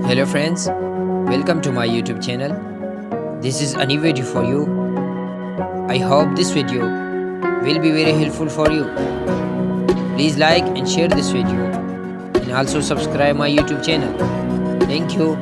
Hello friends, welcome to my YouTube channel. This is a new video for you. I hope this video will be very helpful for you. Please like and share this video and also subscribe my YouTube channel. Thank you.